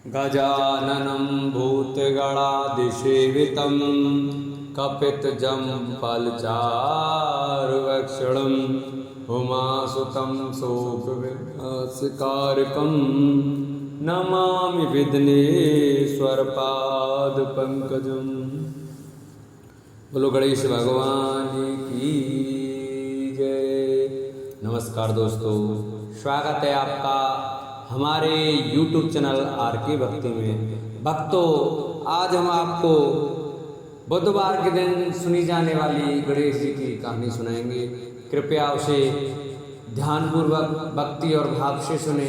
गजाननं भूतगणादिसेवितं कपितजम्फलचारुभक्षणं उमासुतं शोकविनाशकारकं नमामि विघ्नेश्वरपादपङ्कजम्। बोलो गणेश भगवान की जय। नमस्कार दोस्तों, स्वागत है आपका हमारे YouTube चैनल आर के भक्ति में। भक्तों, आज हम आपको बुधवार के दिन सुनी जाने वाली गणेश जी की कहानी सुनाएंगे। कृपया उसे ध्यानपूर्वक भक्ति और भाव से सुने।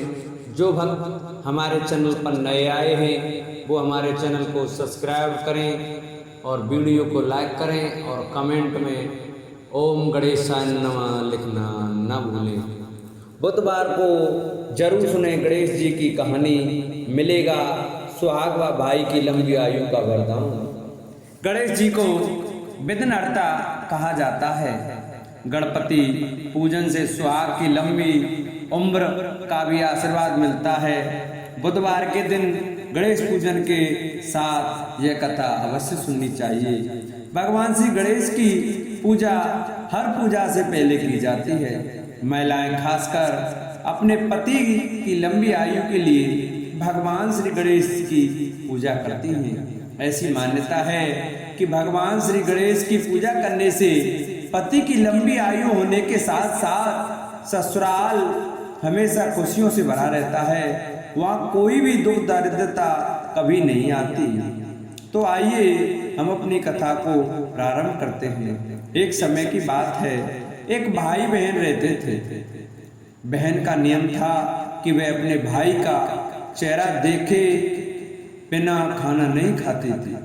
जो भक्त हमारे चैनल पर नए आए हैं वो हमारे चैनल को सब्सक्राइब करें और वीडियो को लाइक करें और कमेंट में ओम गणेशाय नमः लिखना न भूलें। बुधवार को जरूर सुने गणेश जी की कहानी, मिलेगा सुहाग व भाई की लंबी आयु का वरदान। गणेश जी को विघ्नहर्ता कहा जाता है। गणपति पूजन से सुहाग की लंबी उम्र का भी आशीर्वाद मिलता है। बुधवार के दिन गणेश पूजन के साथ यह कथा अवश्य सुननी चाहिए। भगवान श्री गणेश की पूजा हर पूजा से पहले की जाती है। महिलाएं खासकर अपने पति की लंबी आयु के लिए भगवान श्री गणेश की पूजा करती हैं। ऐसी मान्यता है कि भगवान श्री गणेश की पूजा करने से पति की लंबी आयु होने के साथ साथ ससुराल हमेशा खुशियों से भरा रहता है। वहाँ कोई भी दुख दरिद्रता कभी नहीं आती। तो आइए हम अपनी कथा को प्रारंभ करते हैं। एक समय की बात है, एक भाई बहन रहते थे। बहन का नियम था कि वह अपने भाई का चेहरा देखे बिना खाना नहीं खाती थी।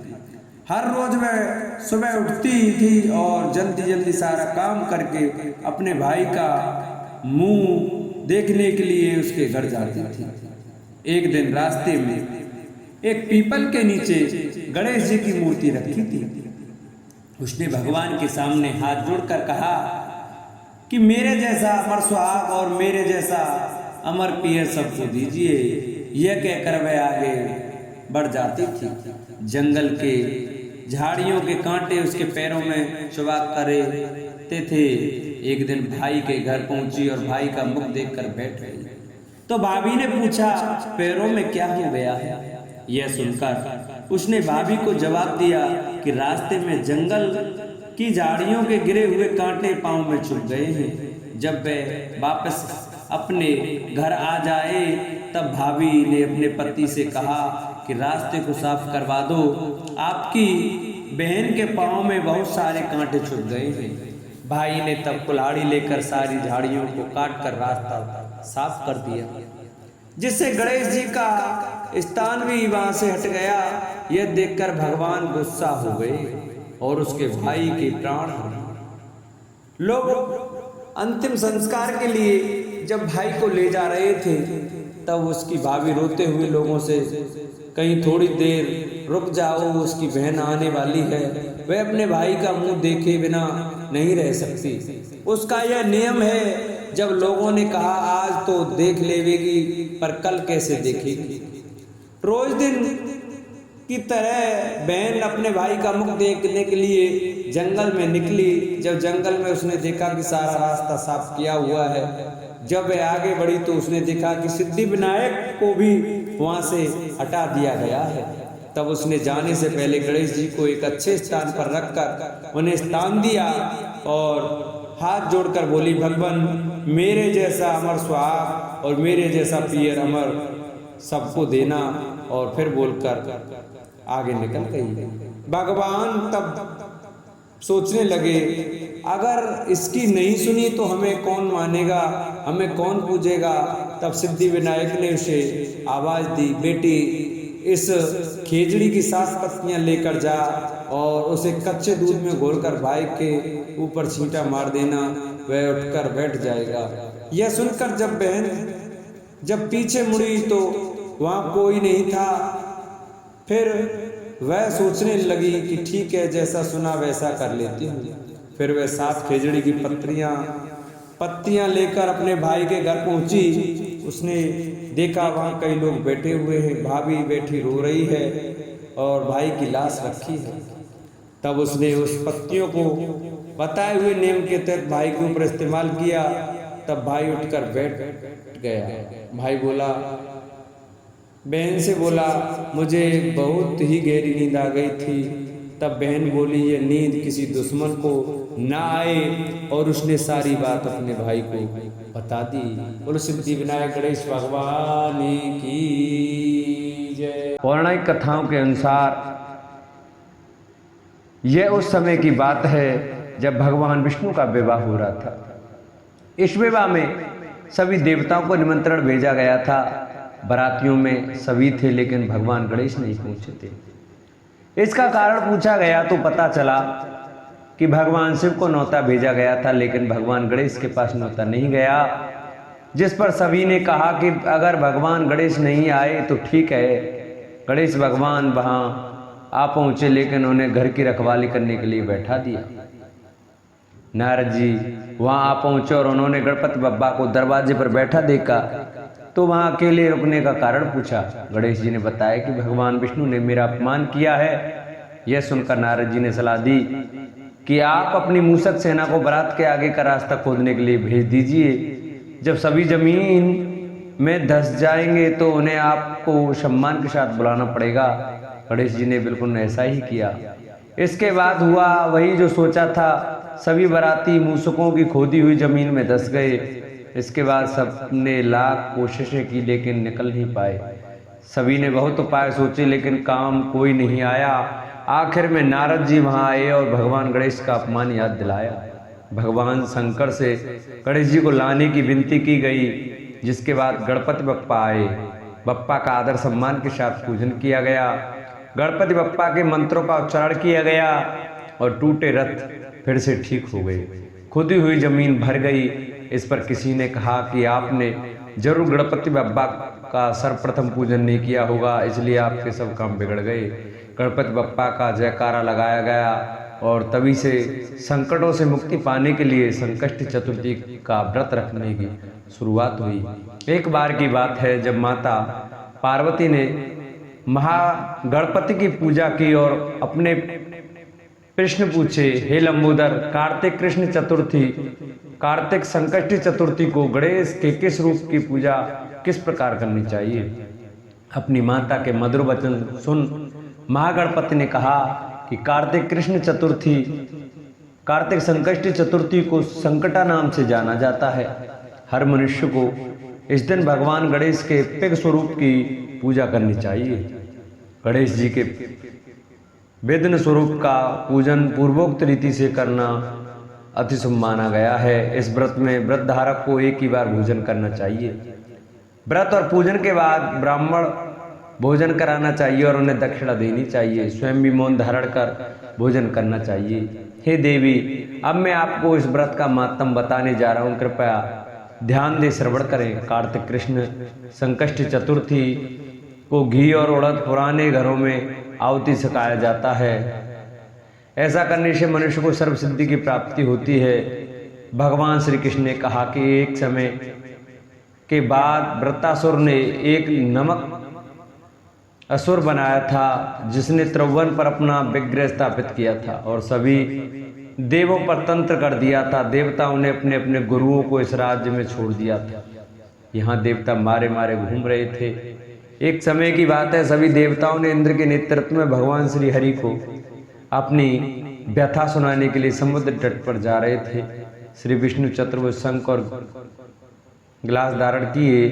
हर रोज वह सुबह उठती थी और जल्दी जल्दी सारा काम करके अपने भाई का मुंह देखने के लिए उसके घर जाती थी। एक दिन रास्ते में एक पीपल के नीचे गणेश जी की मूर्ति रखी थी। उसने भगवान के सामने हाथ जोड़कर कहा कि मेरे जैसा अमर सुहाग और मेरे जैसा अमर पियर सबको दीजिए। यह कहकर वह आगे बढ़ जाती थी। जंगल के झाड़ियों के कांटे उसके पैरों में चुभा करते थे। एक दिन भाई के घर पहुंची और भाई का मुख देखकर बैठ गई। तो भाभी ने पूछा, पैरों में क्या हो गया है? यह सुनकर उसने भाभी को जवाब दिया कि रास्ते में जंगल की झाड़ियों के गिरे हुए कांटे पांव में चुभ गए हैं। जब वह वापस अपने घर आ जाए तब भाभी ने अपने पति से कहा कि रास्ते को साफ करवा दो, आपकी बहन के पांव में बहुत सारे कांटे चुभ गए हैं। भाई ने तब कुल्हाड़ी लेकर सारी झाड़ियों को काट कर रास्ता साफ कर दिया, जिससे गणेश जी का स्थान भी वहां से हट गया। यह देखकर भगवान गुस्सा हो गए और उसके भाई के प्राण लोग अंतिम संस्कार के लिए जब भाई को ले जा रहे थे तब उसकी भाभी रोते हुए लोगों से, कहीं थोड़ी देर रुक जाओ, उसकी बहन आने वाली है। वह अपने भाई का मुंह देखे बिना नहीं रह सकती। उसका यह नियम है। जब लोगों ने कहा आज तो देख लेवेगी पर कल कैसे देखेगी। रोज दिन की तरह बहन अपने भाई का मुख देखने के लिए जंगल में निकली। जब जंगल में उसने देखा कि सारा रास्ता साफ किया हुआ है, जब वह आगे बढ़ी तो उसने देखा कि सिद्धि विनायक को भी वहां से हटा दिया गया है। तब उसने जाने से पहले गणेश जी को एक अच्छे स्थान पर रखकर उन्हें स्थान दिया और हाथ जोड़कर बोली, भगवान मेरे जैसा अमर सुहाग और मेरे जैसा पियर अमर सबको देना। और फिर बोलकर आगे निकल गई। भगवान तब सोचने लगे, अगर इसकी नहीं सुनी तो हमें कौन मानेगा, हमें कौन पूजेगा। तब सिद्धि विनायक ने उसे आवाज दी, बेटी इस खेजड़ी की 7 पत्तियां लेकर जा और उसे कच्चे दूध में घोलकर भाई के ऊपर छींटा मार देना, वह उठकर बैठ जाएगा। यह सुनकर जब बहन पीछे मुड़ी तो वहां कोई नहीं था। फिर वह सोचने लगी कि ठीक है, जैसा सुना वैसा कर लेती हूँ। फिर वह 7 खेजड़ी की पत्तियां लेकर अपने भाई के घर पहुंची। उसने देखा वहाँ कई लोग बैठे हुए हैं, भाभी बैठी रो रही है और भाई की लाश रखी है। तब उसने उस पत्तियों को बताए हुए नियम के तहत भाई के ऊपर इस्तेमाल किया। तब भाई उठकर बैठ गया। भाई बोला, बहन से बोला, मुझे बहुत ही गहरी नींद आ गई थी। तब बहन बोली, ये नींद किसी दुश्मन को ना आए, और उसने सारी बात अपने भाई को बता दी। बोलो सिद्धि विनायक गणेश भगवान की जय। पौराणिक कथाओं के अनुसार यह उस समय की बात है जब भगवान विष्णु का विवाह हो रहा था। इस विवाह में सभी देवताओं को निमंत्रण भेजा गया था। बारातियों में सभी थे, लेकिन भगवान गणेश नहीं पहुंचे थे। इसका कारण पूछा गया तो पता चला कि भगवान शिव को न्योता भेजा गया था, लेकिन भगवान गणेश के पास न्योता नहीं गया। जिस पर सभी ने कहा कि अगर भगवान गणेश नहीं आए तो ठीक है। गणेश भगवान वहां आ पहुंचे, लेकिन उन्हें घर की रखवाली करने के लिए बैठा दिया। नारद जी वहां आ पहुंचे और उन्होंने गणपति बप्पा को दरवाजे पर बैठा देखा तो वहां अकेले रुकने का कारण पूछा। गणेश जी ने बताया कि भगवान विष्णु ने मेरा अपमान किया है। यह सुनकर नारद जी ने सलाह दी कि आप अपनी मूषक सेना को बारात के आगे का रास्ता खोदने के लिए भेज दीजिए। जब सभी जमीन में धंस जाएंगे तो उन्हें आपको सम्मान के साथ बुलाना पड़ेगा। गणेश जी ने बिल्कुल ऐसा ही किया। इसके बाद हुआ वही जो सोचा था। सभी बाराती मूषकों की खोदी हुई जमीन में धंस गए। इसके बाद सबने लाख कोशिशें की, लेकिन निकल नहीं पाए। सभी ने बहुत उपाय सोचे, लेकिन काम कोई नहीं आया। आखिर में नारद जी वहां आए और भगवान गणेश का अपमान याद दिलाया। भगवान शंकर से गणेश जी को लाने की विनती की गई, जिसके बाद गणपति बप्पा आए। बप्पा का आदर सम्मान के साथ पूजन किया गया। गणपति बप्पा के मंत्रों का उच्चारण किया गया और टूटे रथ फिर से ठीक हो गए। खुदी हुई जमीन भर गई। इस पर किसी ने कहा कि आपने जरूर गणपति बप्पा का सर्वप्रथम पूजन नहीं किया होगा, इसलिए आपके सब काम बिगड़ गए। गणपति बप्पा का जयकारा लगाया गया और तभी से संकटों से मुक्ति पाने के लिए संकष्टी चतुर्थी का व्रत रखने की शुरुआत हुई। एक बार की बात है जब माता पार्वती ने महागणपति की पूजा की और अपने प्रश्न पूछे, हे लंबोदर, कार्तिक कृष्ण चतुर्थी, कार्तिक संकष्टी चतुर्थी को गणेश के किस रूप की पूजा किस प्रकार करनी चाहिए? अपनी माता के मधुर वचन सुन महागणपति ने कहा कि कार्तिक कृष्ण चतुर्थी, कार्तिक संकष्टी चतुर्थी को संकटा नाम से जाना जाता है। हर मनुष्य को इस दिन भगवान गणेश के पिग स्वरूप की पूजा करनी चाहिए। गणेश जी के विघ्न स्वरूप का पूजन पूर्वोक्त रीति से करना अति शुभ माना गया है। इस व्रत में व्रत धारक को एक ही बार भोजन करना चाहिए। व्रत और पूजन के बाद ब्राह्मण भोजन कराना चाहिए और उन्हें दक्षिणा देनी चाहिए। स्वयं भी मौन धारण कर भोजन करना चाहिए। हे देवी, अब मैं आपको इस व्रत का मातम बताने जा रहा हूँ, कृपया ध्यान दे श्रवण करें। कार्तिक कृष्ण संकष्टी चतुर्थी को घी और उड़द पुराने घरों में आहुति सकाया जाता है। ऐसा करने से मनुष्य को सर्व सिद्धि की प्राप्ति होती है। भगवान श्री कृष्ण ने कहा कि एक समय के बाद वृत्तासुर ने एक नमक असुर बनाया था, जिसने त्रिभुवन पर अपना विग्रह स्थापित किया था और सभी देवों पर तंत्र कर दिया था। देवताओं ने अपने अपने गुरुओं को इस राज्य में छोड़ दिया था। यहाँ देवता मारे मारे घूम रहे थे। एक समय की बात है, सभी देवताओं ने इंद्र के नेतृत्व में भगवान श्री हरि को अपनी व्यथा सुनाने के लिए समुद्र तट पर जा रहे थे। श्री विष्णु चतुर्भुज शंख और ग्लास धारण किए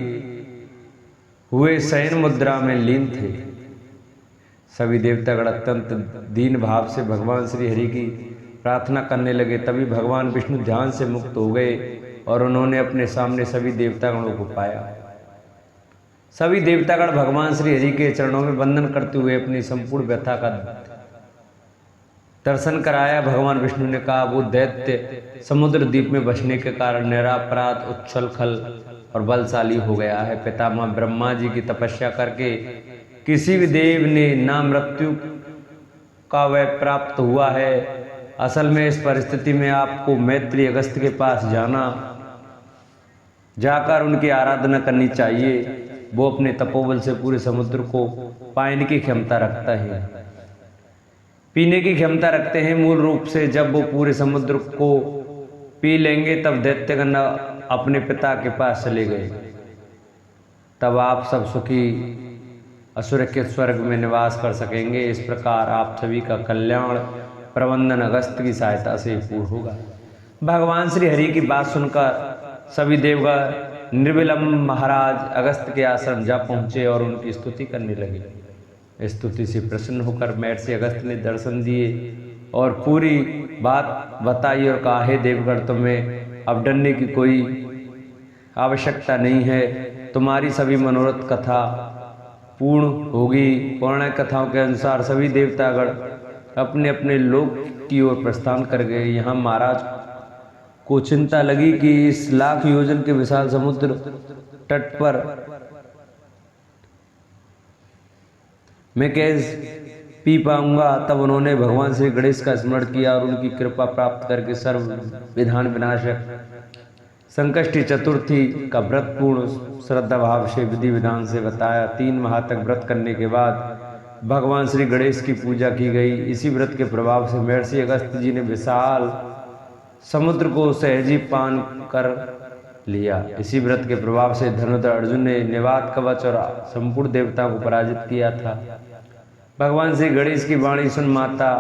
हुए शयन मुद्रा में लीन थे। सभी देवतागण अत्यंत दीन भाव से भगवान श्री हरि की प्रार्थना करने लगे। तभी भगवान विष्णु ध्यान से मुक्त हो गए और उन्होंने अपने सामने सभी देवतागणों को पाया। सभी देवतागण भगवान श्री हरि के चरणों में वंदन करते हुए अपनी संपूर्ण व्यथा का दर्शन कराया। भगवान विष्णु ने कहा, वो दैत्य समुद्र द्वीप में बसने के कारण निरापराध, उच्छल खल और बलशाली हो गया है। पितामह ब्रह्मा जी की तपस्या करके किसी भी देव ने ना मृत्यु का वह प्राप्त हुआ है। असल में इस परिस्थिति में आपको मैत्री अगस्त्य के पास जाकर उनकी आराधना करनी चाहिए। वो अपने तपोबल से पूरे समुद्र को पाने की क्षमता रखता है, पीने की क्षमता रखते हैं। मूल रूप से जब वो पूरे समुद्र को पी लेंगे तब दैत्यगण अपने पिता के पास चले गए। तब आप सब सुखी असुरक्षित स्वर्ग में निवास कर सकेंगे। इस प्रकार आप सभी का कल्याण प्रबंधन अगस्त की सहायता से पूर्ण होगा। भगवान श्री हरि की बात सुनकर सभी देवगण निर्विलंब महाराज अगस्त के आश्रम जा पहुँचे और उनकी स्तुति करने लगे। स्तुति से प्रसन्न होकर महर्षि अगस्त ने दर्शन दिए और पूरी बात बताई और कहा, हे देवगण, तुम्हें अब डरने की कोई आवश्यकता नहीं है। तुम्हारी सभी मनोरथ कथा पूर्ण होगी। पौराणिक कथाओं के अनुसार सभी देवतागण अपने अपने लोक की ओर प्रस्थान कर गए। यहाँ महाराज को चिंता लगी कि इस लाख योजन के विशाल समुद्र तट पर मैं कैसे पी पाऊंगा। तब उन्होंने भगवान श्री गणेश का स्मरण किया और उनकी कृपा प्राप्त करके सर्व विधान विनाशक संकष्टी चतुर्थी का व्रत पूर्ण श्रद्धा भाव से विधि विधान से बताया। 3 माह तक व्रत करने के बाद भगवान श्री गणेश की पूजा की गई। इसी व्रत के प्रभाव से महर्षि अगस्त जी ने विशाल समुद्र को सहजी पान कर लिया। इसी व्रत के प्रभाव से धनुधर अर्जुन ने निवात कवच और संपूर्ण देवताओं को पराजित किया था। भगवान श्री गणेश की वाणी सुन माता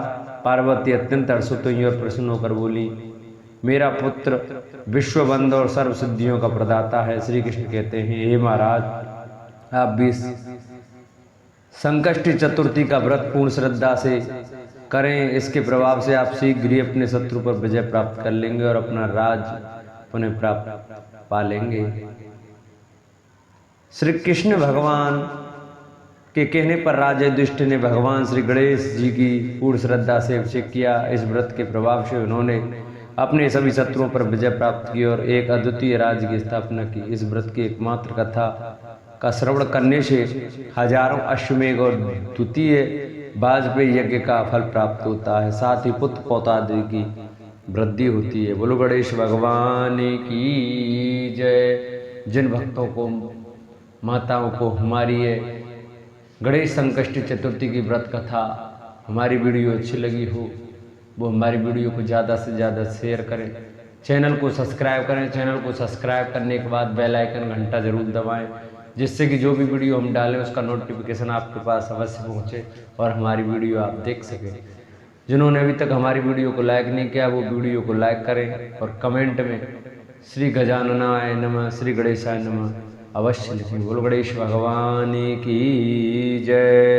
पार्वती अत्यंत हर्षित हुई और प्रसन्न होकर बोली, मेरा पुत्र विश्वबंध और सर्व सिद्धियों का प्रदाता है। श्री कृष्ण कहते हैं, हे महाराज, आप भी संकष्टी चतुर्थी का व्रत पूर्ण श्रद्धा से करें। इसके प्रभाव से आप शीघ्र ही अपने शत्रु पर विजय प्राप्त कर लेंगे और अपना राज पुनः प्राप्त पा लेंगे। श्री कृष्ण भगवान के कहने पर राजा युधिष्ठिर ने भगवान श्री गणेश जी की पूर्ण श्रद्धा से अभिषेक किया। इस व्रत के प्रभाव से उन्होंने अपने सभी शत्रुओं पर विजय प्राप्त की और एक अद्वितीय राज्य की स्थापना की। इस व्रत की एकमात्र कथा का श्रवण करने से हजारों अश्वमेघ और द्वितीय वाजपेयी यज्ञ का फल प्राप्त होता है। साथ ही पुत्र पौत्रादि की वृद्धि होती है। बोलो गणेश भगवान की जय। जिन भक्तों को, माताओं को हमारी ये गणेश संकष्टी चतुर्थी की व्रत कथा हमारी वीडियो अच्छी लगी हो, वो हमारी वीडियो को ज़्यादा से ज़्यादा शेयर करें, चैनल को सब्सक्राइब करें। चैनल को सब्सक्राइब करने के बाद बेल आइकन घंटा जरूर दबाएं, जिससे कि जो भी वीडियो हम डालें उसका नोटिफिकेशन आपके पास अवश्य पहुंचे और हमारी वीडियो आप देख सकें। जिन्होंने अभी तक हमारी वीडियो को लाइक नहीं किया वो वीडियो को लाइक करें और कमेंट में श्री गजाननाय नमः, श्री गणेशाय नमः अवश्य लिखें। बोलो गणेश भगवान की जय।